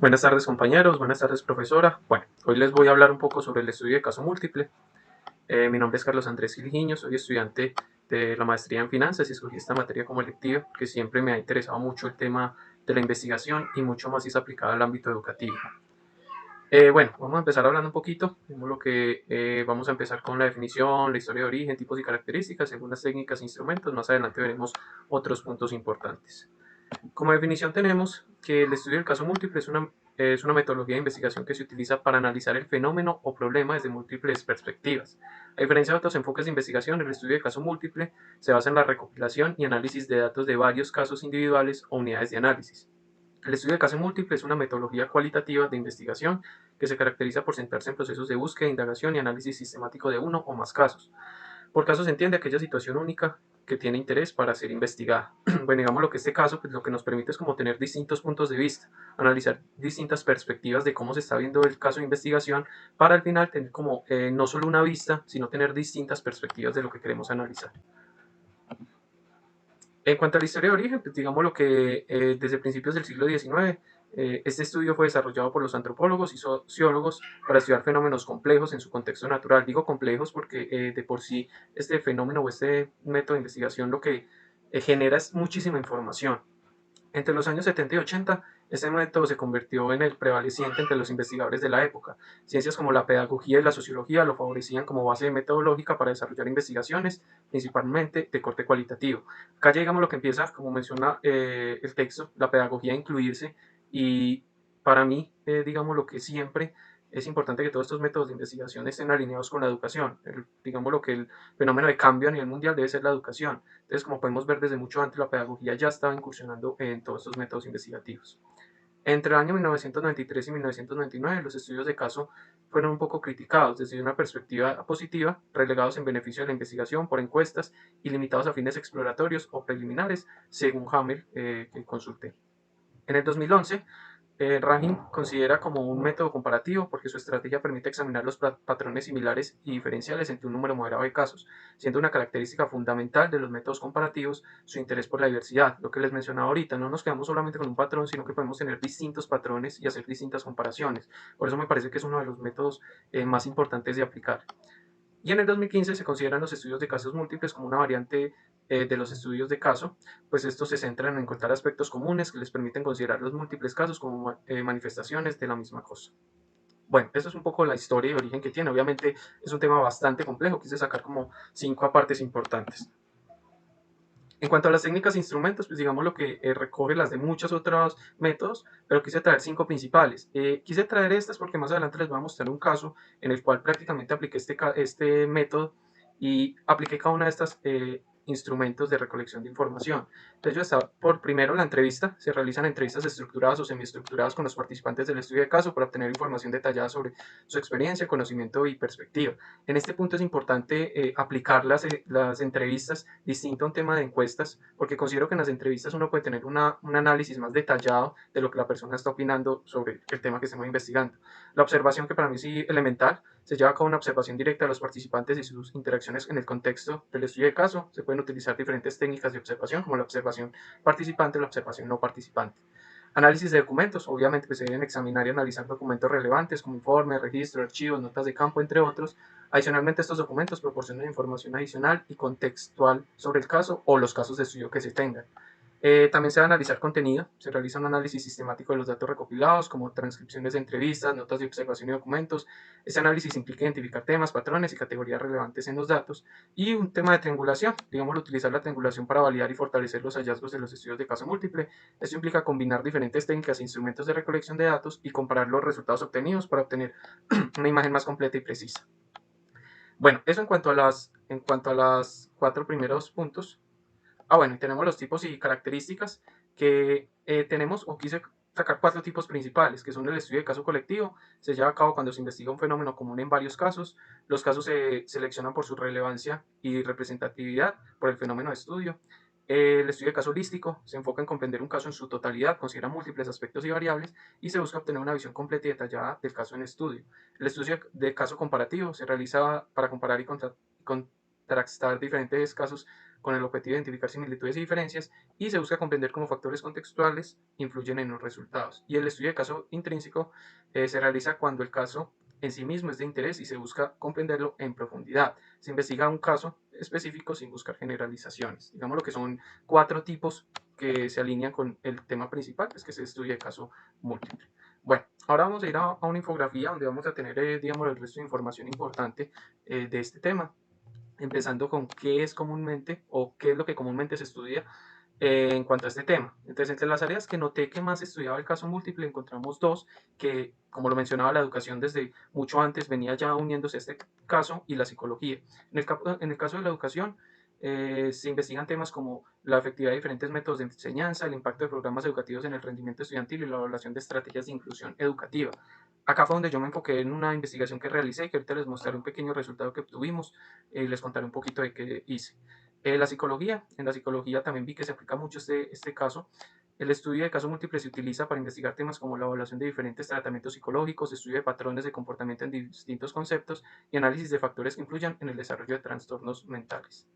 Buenas tardes compañeros, buenas tardes profesora. Bueno, hoy les voy a hablar un poco sobre el estudio de caso múltiple. Mi nombre es Carlos Andrés Gilgiño, soy estudiante de la maestría en finanzas y escogí esta materia como electiva porque siempre me ha interesado mucho el tema de la investigación y mucho más si es aplicada al ámbito educativo. Bueno, vamos a empezar hablando un poquito, vamos a empezar con la definición, la historia de origen, tipos y características, según las técnicas e instrumentos. Más adelante veremos otros puntos importantes. Como definición tenemos que el estudio del caso múltiple es una metodología de investigación que se utiliza para analizar el fenómeno o problema desde múltiples perspectivas. A diferencia de otros enfoques de investigación, el estudio de caso múltiple se basa en la recopilación y análisis de datos de varios casos individuales o unidades de análisis. El estudio de caso múltiple es una metodología cualitativa de investigación que se caracteriza por centrarse en procesos de búsqueda, indagación y análisis sistemático de uno o más casos. Por caso se entiende aquella situación única que tiene interés para ser investigada. Bueno, digamos lo que este caso, pues lo que nos permite es como tener distintos puntos de vista, analizar distintas perspectivas de cómo se está viendo el caso de investigación para al final tener como no solo una vista, sino tener distintas perspectivas de lo que queremos analizar. En cuanto a la historia de origen, pues digamos lo que desde principios del siglo XIX, este estudio fue desarrollado por los antropólogos y sociólogos para estudiar fenómenos complejos en su contexto natural. Digo complejos porque de por sí este fenómeno o este método de investigación lo que genera es muchísima información. Entre los años 70 y 80, este método se convirtió en el prevaleciente entre los investigadores de la época. Ciencias como la pedagogía y la sociología lo favorecían como base metodológica para desarrollar investigaciones, principalmente de corte cualitativo. Acá ya digamos lo que empieza, como menciona el texto, la pedagogía a incluirse y para mí, digamos lo que siempre es importante que todos estos métodos de investigación estén alineados con la educación. Digamos lo que el fenómeno de cambio a nivel mundial debe ser la educación. Entonces, como podemos ver desde mucho antes, la pedagogía ya estaba incursionando en todos estos métodos investigativos. Entre el año 1993 y 1999, los estudios de caso fueron un poco criticados desde una perspectiva positiva, relegados en beneficio de la investigación por encuestas y limitados a fines exploratorios o preliminares, según Hamel, que consulté. En el 2011, Rahim considera como un método comparativo porque su estrategia permite examinar los patrones similares y diferenciales entre un número moderado de casos, siendo una característica fundamental de los métodos comparativos su interés por la diversidad. Lo que les mencionaba ahorita, no nos quedamos solamente con un patrón, sino que podemos tener distintos patrones y hacer distintas comparaciones. Por eso me parece que es uno de los métodos más importantes de aplicar. Y en el 2015 se consideran los estudios de casos múltiples como una variante de los estudios de caso, pues estos se centran en encontrar aspectos comunes que les permiten considerar los múltiples casos como manifestaciones de la misma cosa. Bueno, eso es un poco la historia y origen que tiene. Obviamente es un tema bastante complejo, quise sacar como 5 partes importantes. En cuanto a las técnicas e instrumentos, pues digamos lo que recoge las de muchos otros métodos, pero quise traer 5 principales. Quise traer estas porque más adelante les voy a mostrar un caso en el cual prácticamente apliqué este método y apliqué cada una de estas instrumentos de recolección de información. Entonces yo estaba por primero la entrevista, se realizan entrevistas estructuradas o semiestructuradas con los participantes del estudio de caso para obtener información detallada sobre su experiencia, conocimiento y perspectiva. En este punto es importante aplicar las entrevistas distinto a un tema de encuestas, porque considero que en las entrevistas uno puede tener un análisis más detallado de lo que la persona está opinando sobre el tema que estamos investigando. La observación, que para mí sí elemental, se lleva a cabo una observación directa de los participantes y sus interacciones en el contexto del estudio de caso. Se pueden utilizar diferentes técnicas de observación, como la observación participante y la observación no participante. Análisis de documentos, obviamente pues se deben examinar y analizar documentos relevantes como informes, registros, archivos, notas de campo, entre otros. Adicionalmente, estos documentos proporcionan información adicional y contextual sobre el caso o los casos de estudio que se tengan. También se va a analizar contenido, se realiza un análisis sistemático de los datos recopilados, como transcripciones de entrevistas, notas de observación y documentos. Este análisis implica identificar temas, patrones y categorías relevantes en los datos. Y un tema de triangulación, digamos, utilizar la triangulación para validar y fortalecer los hallazgos de los estudios de caso múltiple. Esto implica combinar diferentes técnicas e instrumentos de recolección de datos y comparar los resultados obtenidos para obtener una imagen más completa y precisa. Bueno, eso en cuanto a las 4 primeros puntos. Bueno, y tenemos los tipos y características que tenemos, o quise sacar 4 tipos principales, que son el estudio de caso colectivo. Se lleva a cabo cuando se investiga un fenómeno común en varios casos. Los casos se seleccionan por su relevancia y representatividad por el fenómeno de estudio. El estudio de caso holístico se enfoca en comprender un caso en su totalidad, considera múltiples aspectos y variables y se busca obtener una visión completa y detallada del caso en estudio. El estudio de caso comparativo se realiza para comparar y contrastar diferentes casos con el objetivo de identificar similitudes y diferencias, y se busca comprender cómo factores contextuales influyen en los resultados. Y el estudio de caso intrínseco se realiza cuando el caso en sí mismo es de interés y se busca comprenderlo en profundidad. Se investiga un caso específico sin buscar generalizaciones. Digamos lo que son 4 tipos que se alinean con el tema principal, es que se estudia el caso múltiple. Bueno, ahora vamos a ir a una infografía donde vamos a tener, digamos, el resto de información importante de este tema, empezando con qué es comúnmente o qué es lo que comúnmente se estudia en cuanto a este tema. Entonces, entre las áreas que noté que más estudiaba el caso múltiple, encontramos dos que, como lo mencionaba, la educación desde mucho antes venía ya uniéndose a este caso y la psicología. En el caso de la educación, se investigan temas como la efectividad de diferentes métodos de enseñanza, el impacto de programas educativos en el rendimiento estudiantil y la evaluación de estrategias de inclusión educativa. Acá fue donde yo me enfoqué en una investigación que realicé y que ahorita les mostraré un pequeño resultado que obtuvimos y les contaré un poquito de qué hice. La psicología, en la psicología también vi que se aplica mucho este caso. El estudio de caso múltiple se utiliza para investigar temas como la evaluación de diferentes tratamientos psicológicos, estudio de patrones de comportamiento en distintos conceptos y análisis de factores que influyan en el desarrollo de trastornos mentales.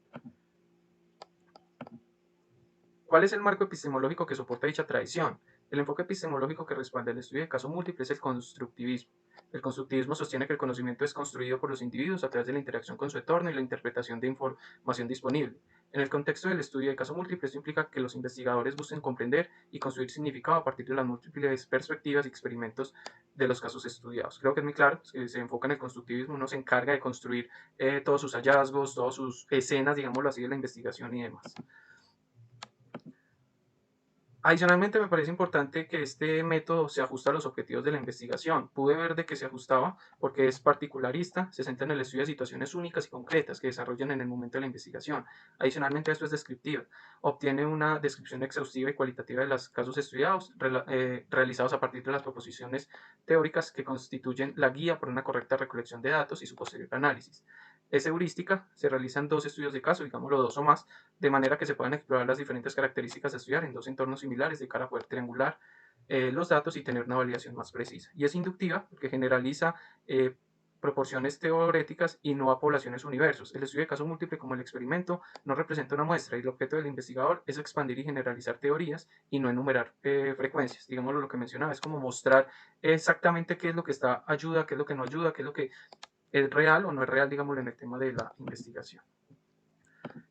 ¿Cuál es el marco epistemológico que soporta dicha tradición? El enfoque epistemológico que respalda el estudio de caso múltiple es el constructivismo. El constructivismo sostiene que el conocimiento es construido por los individuos a través de la interacción con su entorno y la interpretación de información disponible. En el contexto del estudio de caso múltiple, esto implica que los investigadores busquen comprender y construir significado a partir de las múltiples perspectivas y experimentos de los casos estudiados. Creo que es muy claro, se enfoca en el constructivismo, uno se encarga de construir todos sus hallazgos, todas sus escenas, digámoslo así, de la investigación y demás. Adicionalmente, me parece importante que este método se ajuste a los objetivos de la investigación. Pude ver de que se ajustaba porque es particularista, se centra en el estudio de situaciones únicas y concretas que desarrollan en el momento de la investigación. Adicionalmente, esto es descriptivo. Obtiene una descripción exhaustiva y cualitativa de los casos estudiados, realizados a partir de las proposiciones teóricas que constituyen la guía para una correcta recolección de datos y su posterior análisis. Es heurística, se realizan 2 estudios de caso, digámoslo 2 o más, de manera que se puedan explorar las diferentes características a estudiar en 2 entornos similares de cara a poder triangular los datos y tener una validación más precisa. Y es inductiva porque generaliza proporciones teoréticas y no a poblaciones universos. El estudio de caso múltiple como el experimento no representa una muestra y el objeto del investigador es expandir y generalizar teorías y no enumerar frecuencias. Digámoslo lo que mencionaba, es como mostrar exactamente qué es lo que está ayuda, qué es lo que no ayuda, qué es lo que es real o no es real, digámoslo, en el tema de la investigación.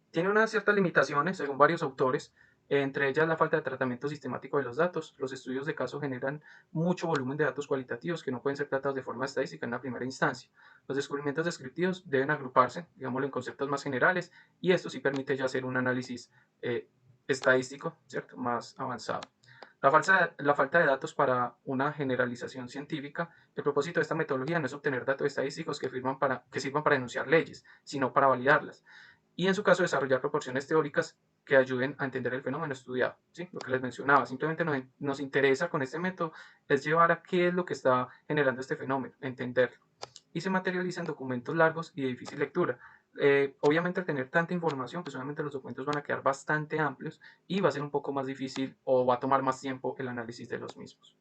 Tiene unas ciertas limitaciones, según varios autores, entre ellas la falta de tratamiento sistemático de los datos. Los estudios de caso generan mucho volumen de datos cualitativos que no pueden ser tratados de forma estadística en la primera instancia. Los descubrimientos descriptivos deben agruparse, digámoslo, en conceptos más generales, y esto sí permite ya hacer un análisis estadístico, ¿cierto?, más avanzado. La falta de datos para una generalización científica. El propósito de esta metodología no es obtener datos estadísticos que sirvan para enunciar leyes, sino para validarlas. Y en su caso, desarrollar proporciones teóricas que ayuden a entender el fenómeno estudiado. ¿Sí? Lo que les mencionaba, simplemente nos interesa con este método es llevar a qué es lo que está generando este fenómeno, entenderlo. Y se materializa en documentos largos y de difícil lectura. Obviamente al tener tanta información, pues obviamente los documentos van a quedar bastante amplios y va a ser un poco más difícil o va a tomar más tiempo el análisis de los mismos.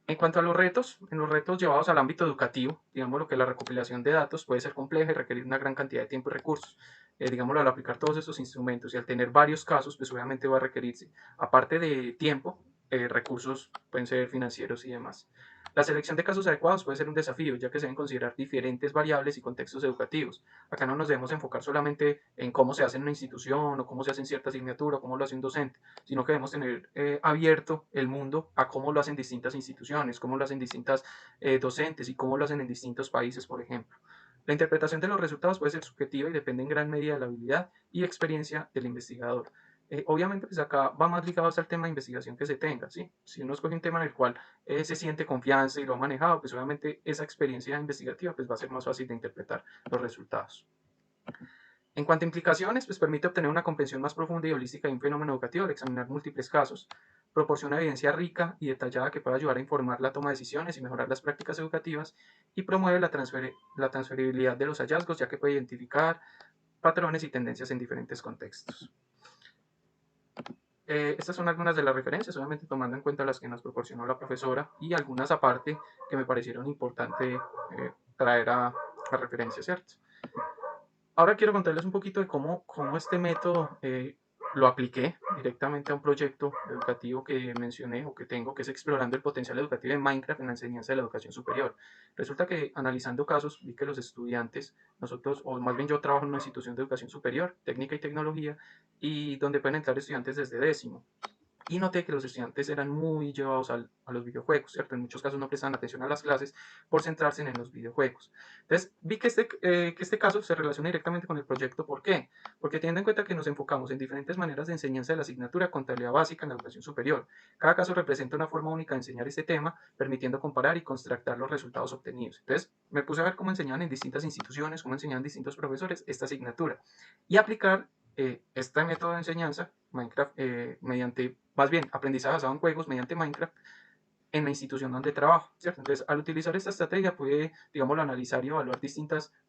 En cuanto a los retos, en los retos llevados al ámbito educativo, digamos que la recopilación de datos puede ser compleja y requerir una gran cantidad de tiempo y recursos. Digámoslo, al aplicar todos estos instrumentos y al tener varios casos, pues obviamente va a requerirse, aparte de tiempo, recursos pueden ser financieros y demás. La selección de casos adecuados puede ser un desafío, ya que se deben considerar diferentes variables y contextos educativos. Acá no nos debemos enfocar solamente en cómo se hace en una institución o cómo se hace en cierta asignatura o cómo lo hace un docente, sino que debemos tener abierto el mundo a cómo lo hacen distintas instituciones, cómo lo hacen distintas docentes y cómo lo hacen en distintos países, por ejemplo. La interpretación de los resultados puede ser subjetiva y depende en gran medida de la habilidad y experiencia del investigador. Obviamente, pues acá va más ligado al tema de investigación que se tenga, ¿sí? Si uno escoge un tema en el cual se siente confianza y lo ha manejado, pues obviamente esa experiencia investigativa pues va a ser más fácil de interpretar los resultados. En cuanto a implicaciones, pues permite obtener una comprensión más profunda y holística de un fenómeno educativo al examinar múltiples casos, proporciona evidencia rica y detallada que puede ayudar a informar la toma de decisiones y mejorar las prácticas educativas y promueve la transferibilidad de los hallazgos, ya que puede identificar patrones y tendencias en diferentes contextos. Estas son algunas de las referencias, obviamente tomando en cuenta las que nos proporcionó la profesora y algunas aparte que me parecieron importante traer a referencia, ¿cierto? Ahora quiero contarles un poquito de cómo este método lo apliqué directamente a un proyecto educativo que mencioné o que tengo, que es explorando el potencial educativo de Minecraft en la enseñanza de la educación superior. Resulta que analizando casos vi que los estudiantes, nosotros, o más bien yo trabajo en una institución de educación superior, técnica y tecnología, y donde pueden entrar estudiantes desde décimo. Y noté que los estudiantes eran muy llevados a los videojuegos, ¿cierto? En muchos casos no prestaban atención a las clases por centrarse en los videojuegos. Entonces, vi que este caso se relaciona directamente con el proyecto. ¿Por qué? Porque teniendo en cuenta que nos enfocamos en diferentes maneras de enseñanza de la asignatura contabilidad básica en la educación superior. Cada caso representa una forma única de enseñar este tema, permitiendo comparar y contrastar los resultados obtenidos. Entonces, me puse a ver cómo enseñaban en distintas instituciones, cómo enseñaban distintos profesores esta asignatura y aplicar este método de enseñanza, Minecraft, mediante, más bien, aprendizaje basado en juegos mediante Minecraft en la institución donde trabajo, ¿cierto? Entonces, al utilizar esta estrategia, pude, digamos, analizar y evaluar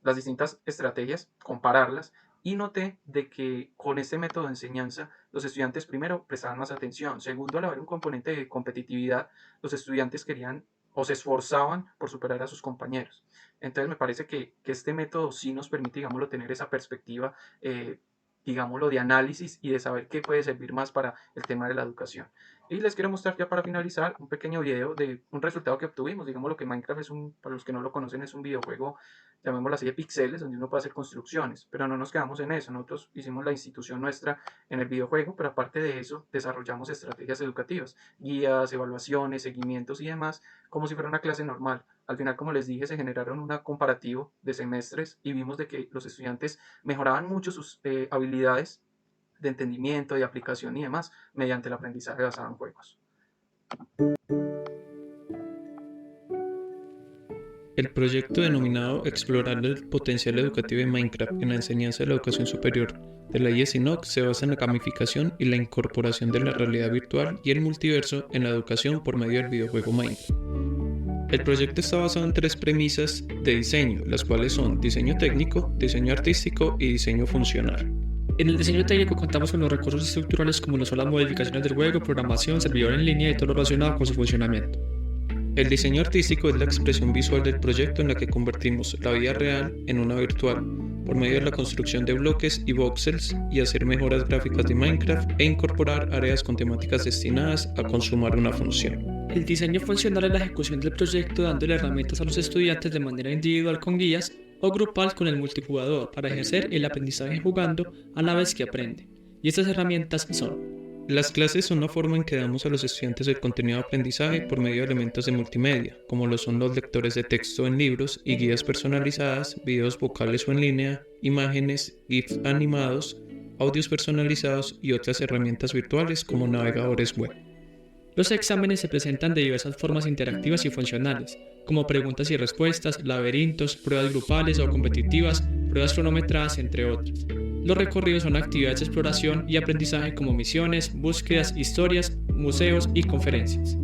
las distintas estrategias, compararlas, y noté de que con este método de enseñanza, los estudiantes, primero, prestaban más atención. Segundo, al haber un componente de competitividad, los estudiantes querían o se esforzaban por superar a sus compañeros. Entonces, me parece que este método sí nos permite, digámoslo, tener esa perspectiva, digámoslo, de análisis y de saber qué puede servir más para el tema de la educación. Y les quiero mostrar ya para finalizar un pequeño video de un resultado que obtuvimos. Digamos lo que Minecraft es para los que no lo conocen, es un videojuego, llamémoslo así, de píxeles, donde uno puede hacer construcciones. Pero no nos quedamos en eso. Nosotros hicimos la institución nuestra en el videojuego, pero aparte de eso, desarrollamos estrategias educativas, guías, evaluaciones, seguimientos y demás, como si fuera una clase normal. Al final, como les dije, se generaron un comparativo de semestres y vimos de que los estudiantes mejoraban mucho sus habilidades de entendimiento, de aplicación y demás mediante el aprendizaje basado en juegos. El proyecto denominado Explorando el potencial educativo de Minecraft en la enseñanza de la educación superior de la IES INOC se basa en la gamificación y la incorporación de la realidad virtual y el multiverso en la educación por medio del videojuego Minecraft. El proyecto está basado en tres premisas de diseño, las cuales son diseño técnico, diseño artístico y diseño funcional. En el diseño técnico contamos con los recursos estructurales como lo son las modificaciones del juego, programación, servidor en línea y todo lo relacionado con su funcionamiento. El diseño artístico es la expresión visual del proyecto en la que convertimos la vida real en una virtual, por medio de la construcción de bloques y voxels y hacer mejoras gráficas de Minecraft e incorporar áreas con temáticas destinadas a consumar una función. El diseño funcional es la ejecución del proyecto dándole herramientas a los estudiantes de manera individual con guías o grupal con el multijugador para ejercer el aprendizaje jugando a la vez que aprende. Y estas herramientas son: Las clases son la forma en que damos a los estudiantes el contenido de aprendizaje por medio de elementos de multimedia, como lo son los lectores de texto en libros y guías personalizadas, videos vocales o en línea, imágenes, GIFs animados, audios personalizados y otras herramientas virtuales como navegadores web. los exámenes se presentan de diversas formas interactivas y funcionales, como preguntas y respuestas, laberintos, pruebas grupales o competitivas, pruebas cronometradas, entre otras. Los recorridos son actividades de exploración y aprendizaje como misiones, búsquedas, historias, museos y conferencias.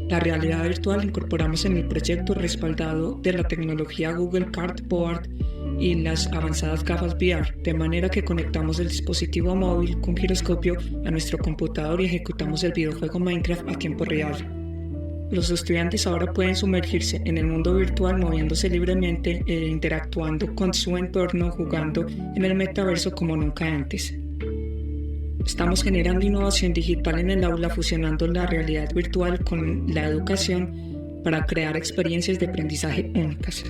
La realidad virtual la incorporamos en el proyecto respaldado de la tecnología Google Cardboard y las avanzadas gafas VR, de manera que conectamos el dispositivo móvil con giroscopio a nuestro computador y ejecutamos el videojuego Minecraft a tiempo real. Los estudiantes ahora pueden sumergirse en el mundo virtual moviéndose libremente e interactuando con su entorno jugando en el metaverso como nunca antes. Estamos generando innovación digital en el aula fusionando la realidad virtual con la educación para crear experiencias de aprendizaje únicas.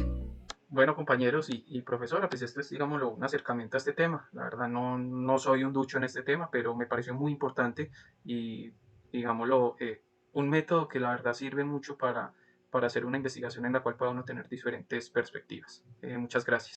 Bueno, compañeros y profesora, pues esto es, digámoslo, un acercamiento a este tema. La verdad, no soy un ducho en este tema, pero me pareció muy importante y, digámoslo, un método que la verdad sirve mucho para hacer una investigación en la cual pueda uno tener diferentes perspectivas. Muchas gracias.